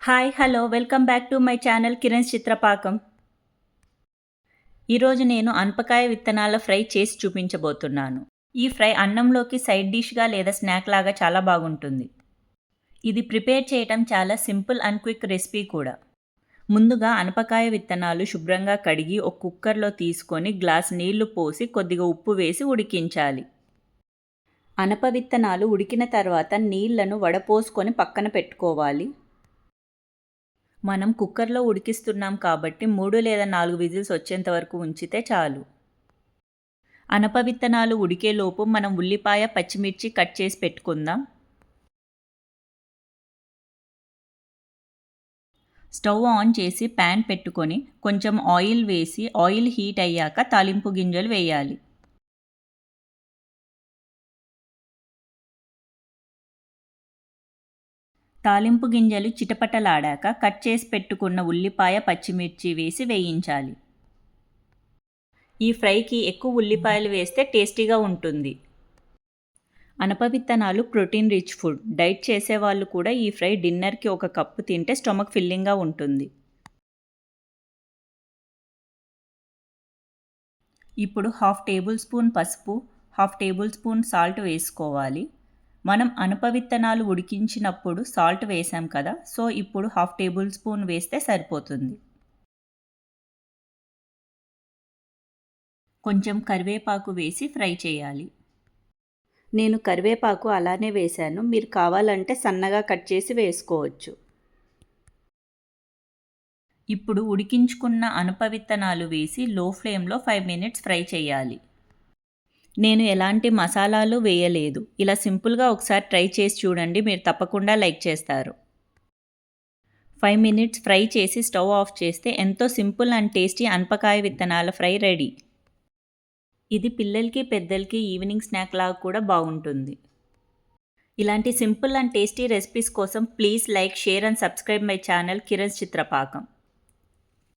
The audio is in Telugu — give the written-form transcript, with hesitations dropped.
Hi hello welcome back to my channel Kiran's Chitrapakam. ఈరోజు నేను అనపకాయ విత్తనాల ఫ్రై చేసి చూపించబోతున్నాను. ఈ ఫ్రై అన్నంలోకి సైడ్ డిష్గా లేదా స్నాక్ లాగా చాలా బాగుంటుంది. ఇది ప్రిపేర్ చేయటం చాలా సింపుల్ అండ్ క్విక్ రెసిపీ కూడా. ముందుగా అనపకాయ విత్తనాలు శుభ్రంగా కడిగి ఒక కుక్కర్లో తీసుకొని గ్లాస్ నీళ్లు పోసి కొద్దిగా ఉప్పు వేసి ఉడికించాలి. అనప విత్తనాలు ఉడికిన తర్వాత నీళ్లను వడపోసుకొని పక్కన పెట్టుకోవాలి. మనం కుక్కర్లో ఉడికిస్తున్నాం కాబట్టి 3 లేదా 4 విజిల్స్ వచ్చేంత వరకు ఉంచితే చాలు. అనప విత్తనాలు ఉడికేలోపు మనం ఉల్లిపాయ, పచ్చిమిర్చి కట్ చేసి పెట్టుకుందాం. స్టవ్ ఆన్ చేసి ప్యాన్ పెట్టుకొని కొంచెం ఆయిల్ వేసి ఆయిల్ హీట్ అయ్యాక తాలింపు గింజలు వేయాలి. తాలింపు గింజలు చిటపటలాడాక కట్ చేసి పెట్టుకున్న ఉల్లిపాయ, పచ్చిమిర్చి వేసి వేయించాలి. ఈ ఫ్రైకి ఎక్కువ ఉల్లిపాయలు వేస్తే టేస్టీగా ఉంటుంది. అనప విత్తనాలు ప్రోటీన్ రిచ్ ఫుడ్. డైట్ చేసేవాళ్ళు కూడా ఈ ఫ్రై డిన్నర్కి ఒక కప్పు తింటే స్టమక్ ఫిల్లింగ్గా ఉంటుంది. ఇప్పుడు 1/2 టేబుల్ స్పూన్ పసుపు, 1/2 టేబుల్ స్పూన్ సాల్ట్ వేసుకోవాలి. మనం అనప విత్తనాలు ఉడికించినప్పుడు సాల్ట్ వేసాం కదా, సో ఇప్పుడు 1/2 టేబుల్ స్పూన్ వేస్తే సరిపోతుంది. కొంచెం కరివేపాకు వేసి ఫ్రై చేయాలి. నేను కరివేపాకు అలానే వేశాను, మీరు కావాలంటే సన్నగా కట్ చేసి వేసుకోవచ్చు. ఇప్పుడు ఉడికించుకున్న అనప విత్తనాలు వేసి లో ఫ్లేమ్లో 5 మినిట్స్ ఫ్రై చేయాలి. నేను ఎలాంటి మసాలాలు వేయలేదు. ఇలా సింపుల్గా ఒకసారి ట్రై చేసి చూడండి, మీరు తప్పకుండా లైక్ చేస్తారు. 5 మినిట్స్ ఫ్రై చేసి స్టవ్ ఆఫ్ చేస్తే ఎంతో సింపుల్ అండ్ టేస్టీ అనపకాయ విత్తనాల ఫ్రై రెడీ. ఇది పిల్లలకి పెద్దలకి ఈవినింగ్ స్నాక్ లాగా కూడా బాగుంటుంది. ఇలాంటి సింపుల్ అండ్ టేస్టీ రెసిపీస్ కోసం please like, share and subscribe my channel Kiran's చిత్రపాకం.